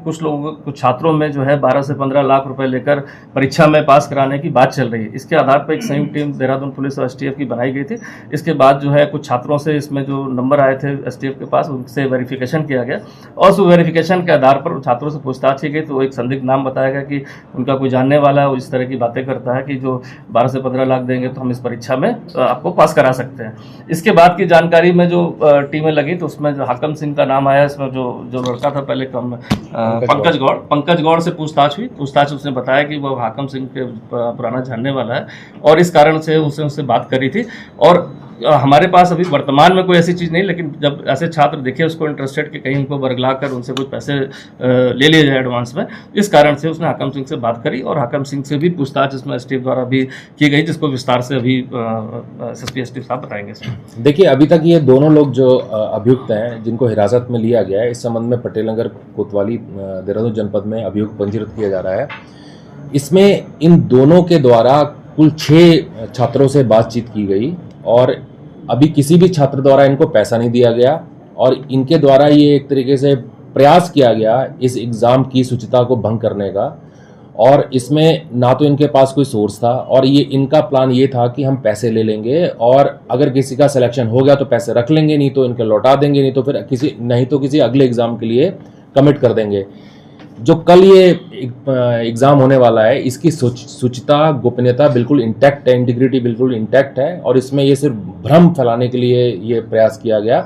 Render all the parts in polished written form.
कुछ लोगों कुछ छात्रों में जो है 12 से 15 लाख रुपए लेकर परीक्षा में पास कराने की बात चल रही है। इसके आधार पर एक संयुक्त टीम देहरादून पुलिस और एसटीएफ की बनाई गई थी। इसके बाद जो है कुछ छात्रों से इसमें जो नंबर आए थे एसटीएफ के पास, उनसे वेरिफिकेशन किया गया और उस वेरिफिकेशन के आधार पर छात्रों से पूछताछ की गई तो एक संदिग्ध नाम बताया गया कि उनका कोई जानने वाला है, वो इस तरह की बातें करता है कि जो 12 से 15 लाख देंगे तो हम इस परीक्षा में आपको पास करा सकते हैं। इसके बाद की जानकारी में जो टीमें लगी तो उसमें जो हाकम सिंह का नाम आया, इसमें जो लड़का था पहले पंकज गौड़ से पूछताछ हुई। पूछताछ उसने बताया कि वो हाकम सिंह के पुराना जानने वाला है और इस कारण से उससे बात करी थी। और हमारे पास अभी वर्तमान में कोई ऐसी चीज़ नहीं, लेकिन जब ऐसे छात्र देखे उसको इंटरेस्टेड कि कहीं उनको वर्गला कर उनसे कुछ पैसे ले लिए जाए एडवांस में, इस कारण से उसने हाकम सिंह से बात करी और हाकम सिंह से भी पूछताछ इसमें एसटीएफ द्वारा भी की गई, जिसको विस्तार से अभी एसएसपी एसटीएफ साहब बताएंगे। देखिए, अभी तक ये दोनों लोग जो अभियुक्त हैं जिनको हिरासत में लिया गया है, इस संबंध में पटेल नगर कोतवाली देहरादून जनपद में अभियुक्त पंजीकृत किया जा रहा है। इसमें इन दोनों के द्वारा कुल 6 छात्रों से बातचीत की गई और अभी किसी भी छात्र द्वारा इनको पैसा नहीं दिया गया और इनके द्वारा ये एक तरीके से प्रयास किया गया इस एग्ज़ाम की शुचिता को भंग करने का। और इसमें ना तो इनके पास कोई सोर्स था और ये इनका प्लान ये था कि हम पैसे ले लेंगे और अगर किसी का सिलेक्शन हो गया तो पैसे रख लेंगे, नहीं तो इनके लौटा देंगे, नहीं तो किसी अगले एग्ज़ाम के लिए कमिट कर देंगे। जो कल ये एग्ज़ाम होने वाला है इसकी शुचिता, गोपनीयता बिल्कुल इंटैक्ट है, इंटीग्रिटी बिल्कुल इंटैक्ट है और इसमें ये सिर्फ भ्रम फैलाने के लिए ये प्रयास किया गया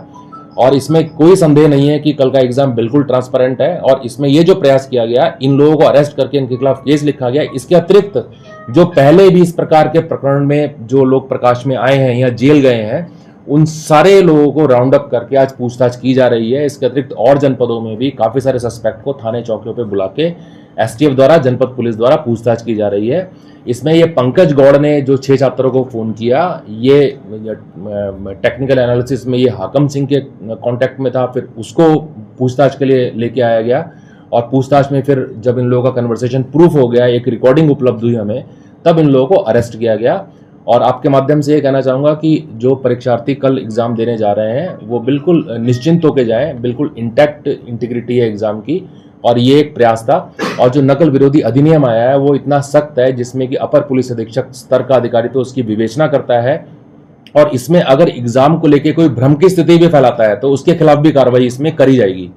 और इसमें कोई संदेह नहीं है कि कल का एग्ज़ाम बिल्कुल ट्रांसपेरेंट है। और इसमें ये जो प्रयास किया गया, इन लोगों को अरेस्ट करके इनके खिलाफ केस लिखा गया। इसके अतिरिक्त जो पहले भी इस प्रकार के प्रकरण में जो लोग प्रकाश में आए हैं या जेल गए हैं, उन सारे लोगों को राउंड अप करके आज पूछताछ की जा रही है। इसके अतिरिक्त और जनपदों में भी काफ़ी सारे सस्पेक्ट को थाने चौकियों पे बुला के एसटीएफ द्वारा, जनपद पुलिस द्वारा पूछताछ की जा रही है। इसमें ये पंकज गौड़ ने जो 6 छात्रों को फ़ोन किया, ये टेक्निकल एनालिसिस में ये हाकम सिंह के कांटेक्ट में था, फिर उसको पूछताछ के लिए लेके आया गया और पूछताछ में फिर जब इन लोगों का कन्वर्सेशन प्रूफ हो गया, एक रिकॉर्डिंग उपलब्ध हुई हमें, तब इन लोगों को अरेस्ट किया गया। और आपके माध्यम से ये कहना चाहूँगा कि जो परीक्षार्थी कल एग्ज़ाम देने जा रहे हैं वो बिल्कुल निश्चिंत होकर जाएं, बिल्कुल इंटैक्ट इंटीग्रिटी है एग्ज़ाम की और ये एक प्रयास था। और जो नकल विरोधी अधिनियम आया है वो इतना सख्त है जिसमें कि अपर पुलिस अधीक्षक स्तर का अधिकारी तो उसकी विवेचना करता है और इसमें अगर एग्ज़ाम को लेकर कोई भ्रम की स्थिति भी फैलाता है तो उसके खिलाफ भी कार्रवाई इसमें करी जाएगी।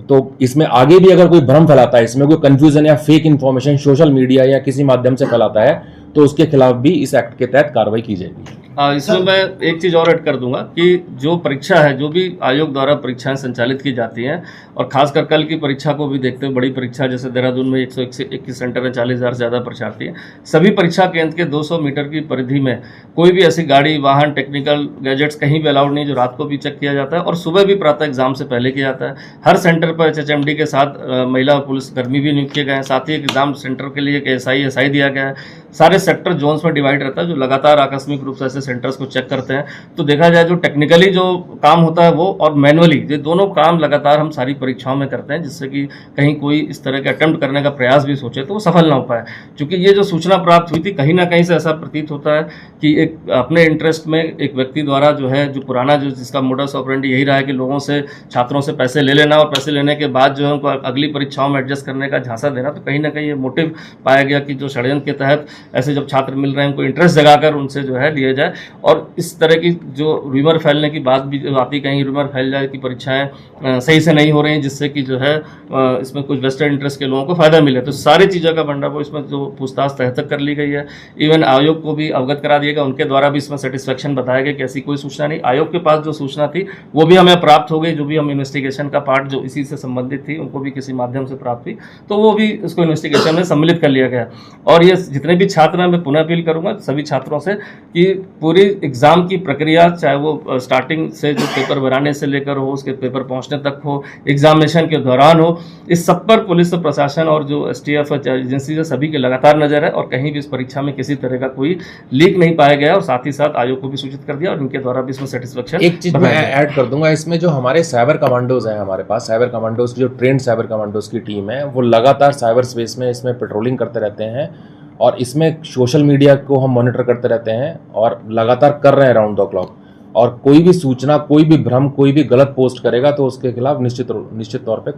तो इसमें आगे भी अगर कोई भ्रम फैलाता है, इसमें कोई कंफ्यूजन या फेक इन्फॉर्मेशन सोशल मीडिया या किसी माध्यम से फैलाता है तो उसके खिलाफ भी इस एक्ट के तहत कार्रवाई की जाएगी। इसमें मैं एक चीज़ और ऐड कर दूंगा कि जो परीक्षा है, जो भी आयोग द्वारा परीक्षाएं संचालित की जाती हैं और खासकर कल की परीक्षा को भी देखते हुए, बड़ी परीक्षा जैसे देहरादून में 121 सेंटर है, 40,000 से ज़्यादा परीक्षार्थी हैं, सभी परीक्षा केंद्र के 200 मीटर की परिधि में कोई भी ऐसी गाड़ी, वाहन, टेक्निकल गैजेट्स कहीं भी अलाउड नहीं, जो रात को भी चेक किया जाता है और सुबह भी प्रातः एग्जाम से पहले किया जाता है। हर सेंटर पर HHMD के साथ महिला पुलिस कर्मी भी नियुक्त किए गए हैं। साथ ही एग्जाम सेंटर के लिए एक SI दिया गया है। सारे सेक्टर जोन्स में डिवाइड रहता है, जो लगातार आकस्मिक रूप से ऐसे सेंटर्स को चेक करते हैं। तो देखा जाए जो टेक्निकली जो काम होता है वो और मैनुअली, ये दोनों काम लगातार हम सारी परीक्षाओं में करते हैं, जिससे कि कहीं कोई इस तरह के अटेम्प्ट करने का प्रयास भी सोचे तो वो सफल ना हो पाए। क्योंकि ये जो सूचना प्राप्त हुई थी, कहीं ना कहीं से ऐसा प्रतीत होता है कि एक अपने इंटरेस्ट में एक व्यक्ति द्वारा जो है, जो पुराना जो जिसका मोडस ऑपरेंडी यही रहा है कि लोगों से, छात्रों से पैसे ले लेना और पैसे लेने के बाद जो है उनको अगली परीक्षाओं में एडजस्ट करने का झांसा देना, तो कहीं ना कहीं ये मोटिव पाया गया कि जो षड्यंत्र के तहत ऐसे जब छात्र मिल रहे हैं उनको इंटरेस्ट जगाकर उनसे जो है लिए जाए। और इस तरह की जो रूमर फैलने की बात भी आती, कहीं रूमर फैल जाए कि परीक्षाएं सही से नहीं हो रही हैं, जिससे कि जो है इसमें कुछ वेस्टेड इंटरेस्ट के लोगों को फायदा मिले, तो सारी चीज़ों का भंडाफोड़ इसमें जो पूछताछ तह तक कर ली गई है। इवन आयोग को भी अवगत करा दिया गया, उनके द्वारा भी इसमें सेटिस्फेक्शन बताया गया कि ऐसी कोई सूचना नहीं। आयोग के पास जो सूचना थी वो भी हमें प्राप्त हो गई, जो भी हम इन्वेस्टिगेशन का पार्ट जो इसी से संबंधित थी उनको भी किसी माध्यम से प्राप्त हुई, तो वो भी उसको इन्वेस्टिगेशन में सम्मिलित कर लिया गया। और ये जितने भी छात्र हैं, मैं पुनः अपील करूंगा सभी छात्रों से कि पूरी एग्जाम की प्रक्रिया, चाहे वो स्टार्टिंग से जो पेपर बनाने से लेकर हो, उसके पेपर पहुंचने तक हो, एग्जामिनेशन के दौरान हो, इस सब पर पुलिस प्रशासन और जो STF एजेंसी है सभी की लगातार नजर है और कहीं भी इस परीक्षा में किसी तरह का कोई लीक नहीं पाया गया। और साथ ही साथ आयोग को भी सूचित कर दिया और इनके द्वारा भी इसमें सेटिस्फेक्शन। एक चीज मैं ऐड कर दूंगा, इसमें जो हमारे साइबर कमांडोज हैं, हमारे पास साइबर कमांडोज की जो ट्रेंड साइबर कमांडोज की टीम है, वो लगातार साइबर स्पेस में इसमें पेट्रोलिंग करते रहते हैं और इसमें सोशल मीडिया को हम मॉनिटर करते रहते हैं और लगातार कर रहे हैं राउंड द क्लॉक। और कोई भी सूचना, कोई भी भ्रम, कोई भी गलत पोस्ट करेगा तो उसके खिलाफ निश्चित तौर पे